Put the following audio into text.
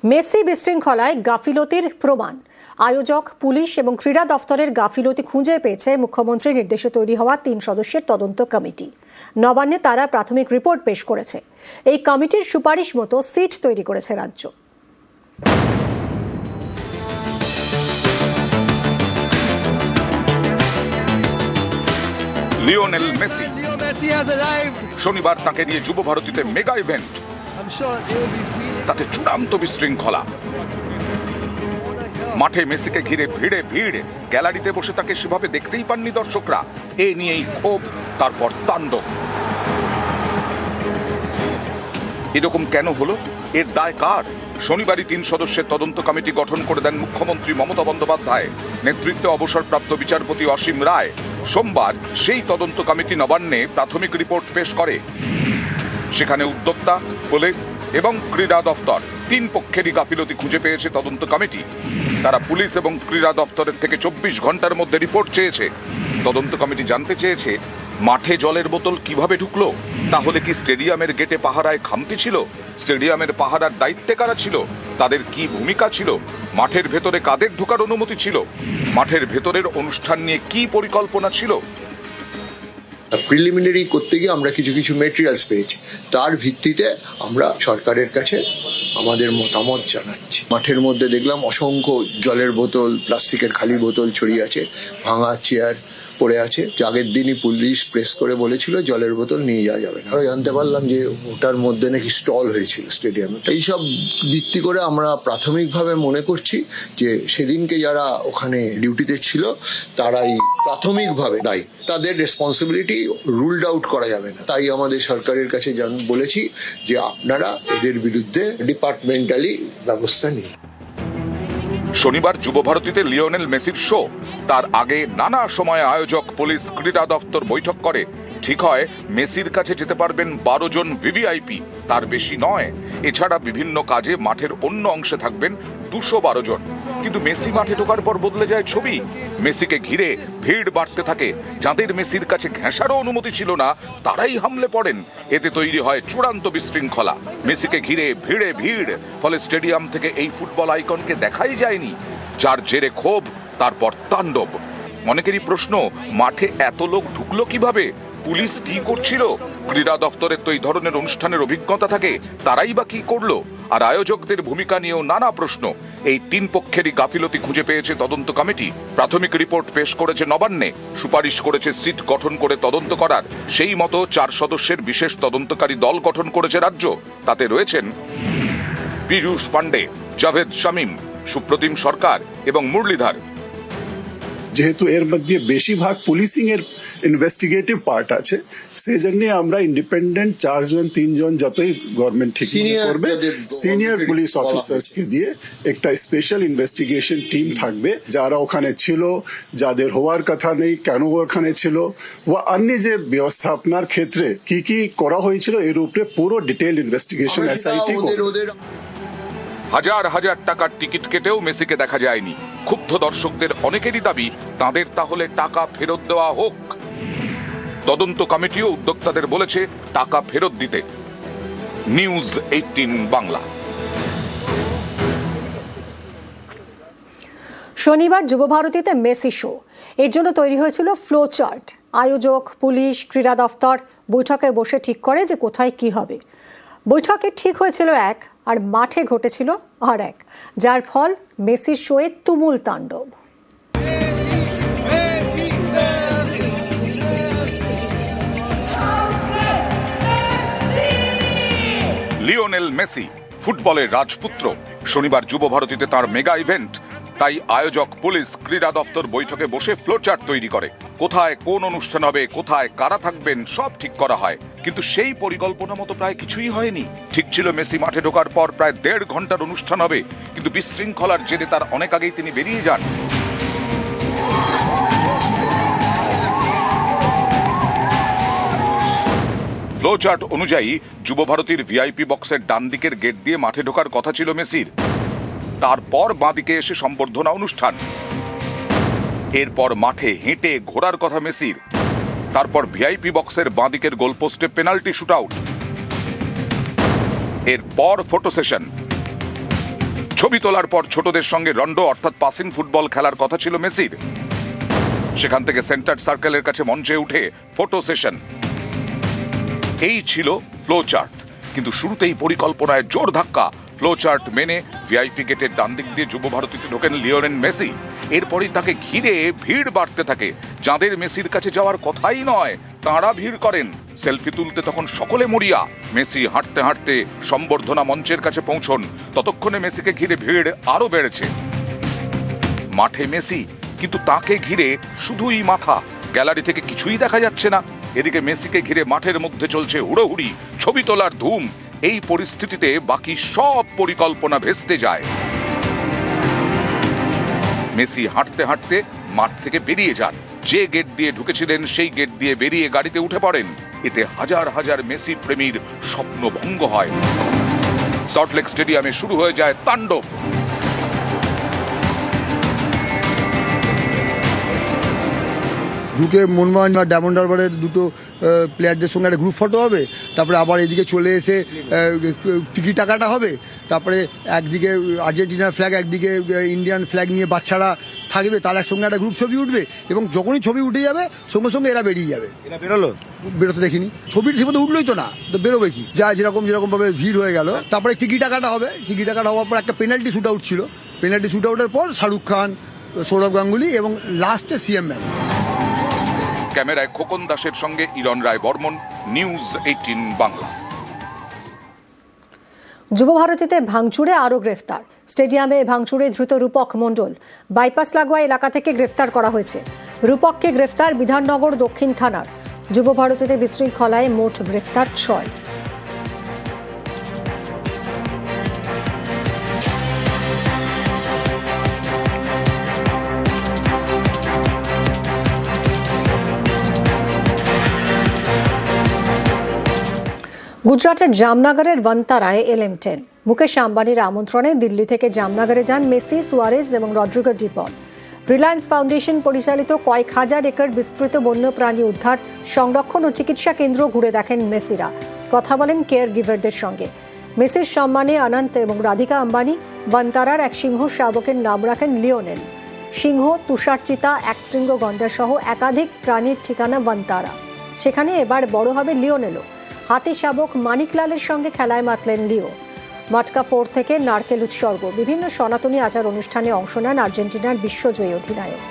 Messi বিশৃঙ্খলায় গাফিলতির প্রমাণ। আয়োজক, পুলিশ এবং ক্রীড়া দফতরের গাফিলতি খুঁজে পেয়েছে মুখ্যমন্ত্রীর নির্দেশে তৈরি হওয়া 3 সদস্যের তদন্ত কমিটি। নবান্নে তারা প্রাথমিক রিপোর্ট পেশ করেছে। এই কমিটির সুপারিশ মতো সিট তৈরি করেছে রাজ্য। লিওনেল মেসি শনিবার তাকে নিয়ে যুব ভারতীতে মেগা ইভেন্ট। তাতে চূড়ান্ত বিশৃঙ্খলা। মাঠে মেসিকে ঘিরে ভিড়, গ্যালারিতে বসে তাকে সেভাবে দেখতেই পাননি দর্শকরা। এ নিয়েই ক্ষোভ, তারপর তাণ্ডব। এরকম কেন হলো? এর দায় কার? শনিবারই 3 সদস্যের তদন্ত কমিটি গঠন করে দেন মুখ্যমন্ত্রী মমতা বন্দ্যোপাধ্যায় নেতৃত্বে অবসরপ্রাপ্ত বিচারপতি অসীম রায়। সোমবার সেই তদন্ত কমিটি নবান্নে প্রাথমিক রিপোর্ট পেশ করে। সেখানে উদ্যোক্তা, পুলিশ এবং ক্রীড়া দফতর 3 পক্ষেরই গাফিলতি খুঁজে পেয়েছে তদন্ত কমিটি। তারা পুলিশ এবং ক্রীড়া দফতরের থেকে 24 ঘন্টার মধ্যে রিপোর্ট চেয়েছে। তদন্ত কমিটি জানতে চেয়েছে, মাঠে জলের বোতল কিভাবে ঢুকলো? তাহলে কি স্টেডিয়ামের গেটে পাহারায় খামতি ছিল? স্টেডিয়ামের পাহারার দায়িত্বে কারা ছিল? তাদের কি ভূমিকা ছিল? মাঠের ভেতরে কাদের ঢোকার অনুমতি ছিল? মাঠের ভেতরের অনুষ্ঠান নিয়ে কি পরিকল্পনা ছিল? প্রিলিমিনারি করতে গিয়ে আমরা কিছু মেটেরিয়ালস পেয়েছি। তার ভিত্তিতে আমরা সরকারের কাছে আমাদের মতামত জানাচ্ছি। মাঠের মধ্যে দেখলাম অসংখ্য জলের বোতল, প্লাস্টিকের খালি বোতল ছড়িয়ে আছে, ভাঙা চেয়ার পড়ে আছে। আগের দিনই পুলিশ প্রেস করে বলেছিল জলের বোতল নিয়ে যাওয়া যাবে না। জানতে পারলাম যে ওটার মধ্যে নাকি স্টল হয়েছিল স্টেডিয়ামে। এইসব ভিত্তি করে আমরা প্রাথমিকভাবে মনে করছি যে সেদিনকে যারা ওখানে ডিউটিতে ছিল তারাই প্রাথমিকভাবে দায়ী। তাদের রেসপন্সিবিলিটি রুলড আউট করা যাবে না। তাই আমাদের সরকারের কাছে বলেছি যে আপনারা এদের বিরুদ্ধে ডিপার্টমেন্টালি ব্যবস্থা নিন। শনিবার যুব ভারতীতে লিওনেল মেসির শো। তার আগে নানা সময়ে আয়োজক, পুলিশ, ক্রীড়া দফতর বৈঠক করে। ঠিক হয় মেসির কাছে যেতে পারবেন 12 জন ভিভিআইপি, তার বেশি নয়। এছাড়া বিভিন্ন কাজে মাঠের অন্য অংশে থাকবেন 212 জন। কিন্তু মেসি মাঠে ঢোকার পর বদলে যায় ছবি। মেসিকে ঘিরে ভিড় বাড়তে থাকে। যাদের মেসির কাছে ঘেঁষারও অনুমতি ছিল না, তারাই হামলে পড়েন। এতে তৈরি হয় চূড়ান্ত বিশৃঙ্খলা। মেসিকে ঘিরে ভিড়, ফলে স্টেডিয়াম থেকে এই ফুটবল আইকনকে দেখাই যায়নি। যার জেরে ক্ষোভ, তারপর তাণ্ডব। অনেকেরই প্রশ্ন, মাঠে এত লোক ঢুকলো কিভাবে? পুলিশ কি করছিল? ক্রীড়া দফতরের তো এই ধরনের অনুষ্ঠানের অভিজ্ঞতা থাকে, তারাই বা কি করলো? আর আয়োজকদের ভূমিকা নিয়েও নানা প্রশ্ন। এই 3 পক্ষেরই গাফিলতি খুঁজে পেয়েছে তদন্ত কমিটি। প্রাথমিক রিপোর্ট পেশ করেছে নবান্নে। সুপারিশ করেছে সিট গঠন করে তদন্ত করার। সেই মতো 4 সদস্যের বিশেষ তদন্তকারী দল গঠন করেছে রাজ্য। তাতে রয়েছেন পীযূষ পান্ডে, জাভেদ শামীম, সুপ্রতিম সরকার এবং মুরলীধর। যেহেতু এর মধ্যে বেশিরভাগ পুলিশিং এর ইনভেস্টিগেটিভ পার্ট আছে, সেই জন্য আমরা ইন্ডিপেন্ডেন্ট 4 জন 3 জন যতই গভর্নমেন্ট ঠিক করবে, সিনিয়র পুলিশ অফিসার্স কে দিয়ে একটা স্পেশাল ইনভেস্টিগেশন টিম থাকবে, যারা ওখানে ছিল, যাদের হওয়ার কথা নেই, কেন ওখানে ছিল, বা অন্য যে ব্যবস্থাপনার ক্ষেত্রে কি কি করা হয়েছিল এর উপরে পুরো ডিটেইল ইনভেস্টিগেশন এসআইটি করবে। হাজার টাকার টিকিট কেটেও মেসিকে দেখা যায়নি। ক্ষুব্ধ দর্শকদের অনেকেরই দাবি, তাদের তাহলে টাকা ফেরত দেওয়া হোক। তদন্ত কমিটিও উদ্যোক্তাদের বলেছে টাকা ফেরত দিতে। নিউজ 18 বাংলা। শনিবার যুব ভারতীতে মেসি শো। এর জন্য তৈরি হয়েছিল ফ্লো চার্ট। আয়োজক, পুলিশ, ক্রীড়া দফতর বৈঠকে বসে ঠিক করে যে কোথায় কি হবে। বৈঠকে ঠিক হয়েছিল এক, আর মাঠে ঘটেছিল আর এক, যার ফল মেসির শোয়ে তুমুল তাণ্ডব। লিওনেল মেসি ফুটবলের রাজপুত্র। শনিবার যুব ভারতীতে তার মেগা ইভেন্ট। তাই আয়োজক, পুলিশ, ক্রীড়া দফতর বৈঠকে বসে ফ্লোচার্ট তৈরি করে। কোথায় কোন অনুষ্ঠান হবে, কোথায় কারা থাকবেন, সব ঠিক করা হয়। কিন্তু সেই পরিকল্পনা মতো প্রায় কিছুই হয়নি। ঠিক ছিল মেসি মাঠে ঢোকার পর প্রায় 1.5 ঘন্টার অনুষ্ঠান হবে, কিন্তু বিশৃঙ্খলার জেরে তার অনেক আগেই তিনি বেরিয়ে যান। ফ্লোচার্ট অনুযায়ী যুব ভারতীর ভিআইপি বক্সের ডান দিকের গেট দিয়ে মাঠে ঢোকার কথা ছিল মেসির। তারপর বাঁদিকে এসে সম্বর্ধনা অনুষ্ঠান। এরপর মাঠে হেঁটে ঘোরার কথা মেসির। তারপর ভিআইপি বক্সের বাঁদিকের গোলপোস্টে পেনাল্টি শুট আউট। এরপর ফটো সেশন। ছবি তোলার পর ছোটদের সঙ্গে রন্ডো অর্থাৎ পাসিং ফুটবল খেলার কথা ছিল মেসির। সেখান থেকে সেন্টার সার্কেলের কাছে মঞ্চে উঠে ফটো সেশন। এই ছিল ফ্লো চার্ট। কিন্তু শুরুতেই পরিকল্পনায় জোর ধাক্কা। ফ্লো চার্ট মেনে ভিআইপি গেটের ডান দিক দিয়ে যুব ভারতীতে ঢোকেন লিওনেল মেসি। এরপরই তাকে ঘিরে ভিড় বাড়তে থাকে। যাদের মেসির কাছে যাওয়ার কথাই নয় তাঁরা ভিড় করেন। সেলফি তুলতে তখন সকলে মরিয়া। মেসি হাঁটতে হাঁটতে সম্বর্ধনা মঞ্চের কাছে পৌঁছন। ততক্ষণে মেসিকে ঘিরে ভিড় আরো বেড়েছে। মাঠে মেসি, কিন্তু তাকে ঘিরে শুধুই মাথা। গ্যালারি থেকে কিছুই দেখা যাচ্ছে না। এদিকে মেসিকে ঘিরে মাঠের মধ্যে চলছে হুড়োহুড়ি, ছবি তোলার ধুম। এই পরিস্থিতিতে বাকি সব পরিকল্পনা ভেস্তে যায়। মেসি হাঁটতে হাঁটতে মাঠ থেকে বেরিয়ে যান। যে গেট দিয়ে ঢুকেছিলেন সেই গেট দিয়ে বেরিয়ে গাড়িতে উঠে পড়েন। এতে হাজার হাজার মেসি প্রেমীর স্বপ্ন ভঙ্গ হয়। সল্টলেক স্টেডিয়ামে শুরু হয়ে যায় তাণ্ডব। ঢুকে মোহনবাগান বা ডায়মন্ড হারবারের দুটো প্লেয়ারদের সঙ্গে একটা গ্রুপ ফটো হবে, তারপরে আবার এদিকে চলে এসে টিকিট টাকাটা হবে, তারপরে একদিকে আর্জেন্টিনার ফ্ল্যাগ, একদিকে ইন্ডিয়ান ফ্ল্যাগ নিয়ে বাচ্চারা থাকবে, তার একসঙ্গে একটা গ্রুপ ছবি উঠবে এবং যখনই ছবি উঠে যাবে সঙ্গে সঙ্গে এরা বেরিয়ে যাবে। এরা বেরোলো? বেরোতে দেখিনি, ছবির ঠিকমতো উঠলোই তো না, তো বেরোবে কি? যা যেরকম ভাবে ভিড় হয়ে গেল। তারপরে টিকিট টাকাটা হবে, টিকিট টাকাটা হওয়ার পর একটা পেনাল্টি শুট আউট ছিল, পেনাল্টি শুট আউটের পর শাহরুখ খান, সৌরভ গাঙ্গুলি এবং লাস্টে সিএম ম্যাম। ক্যামেরায় খোকন দাসের সঙ্গে ইরন রায় বর্মন, নিউজ 18 বাংলা। যুব ভারতীতে ভাঙচুরে আরও গ্রেফতার। স্টেডিয়ামে ভাঙচুরে ধৃত রূপক মণ্ডল। বাইপাস লাগোয়া এলাকা থেকে গ্রেফতার করা হয়েছে। রূপককে গ্রেফতার বিধাননগর দক্ষিণ থানার। যুব ভারতীতে বিশৃঙ্খলায় মোট গ্রেফতার 6। গুজরাটের জামনগরের বন্তারায় LM10 মুকেশ আম্বানির আমন্ত্রণে দিল্লি থেকে জামনগরে যান মেসি, সুয়ারেজ এবং রড্রিগো ডি পল। রিলায়েন্স ফাউন্ডেশন পরিচালিত কয়েক হাজার একর বিস্তৃত বন্যপ্রাণী উদ্ধার, সংরক্ষণ ও চিকিৎসা কেন্দ্র ঘুরে দেখেন মেসিরা। কথা বলেন কেয়ার গিভারদের সঙ্গে। মেসির সম্মানে অনন্ত এবং রাধিকা আম্বানি বন্তারার এক সিংহ শাবকের নাম রাখেন লিওনেল। সিংহ, তুষার চিতা, একশৃঙ্গ গন্ডার সহ একাধিক প্রাণীর ঠিকানা বন্তারা। সেখানে এবার বড় হবে লিওনেলও। হাতি শাবক মানিকলালের সঙ্গে খেলায় মাতলেন লিও। মটকা ফোর থেকে নারকেল উৎসর্গ, বিভিন্ন সনাতনী আচার অনুষ্ঠানে অংশ নেন আর্জেন্টিনার বিশ্বজয়ী অধিনায়ক।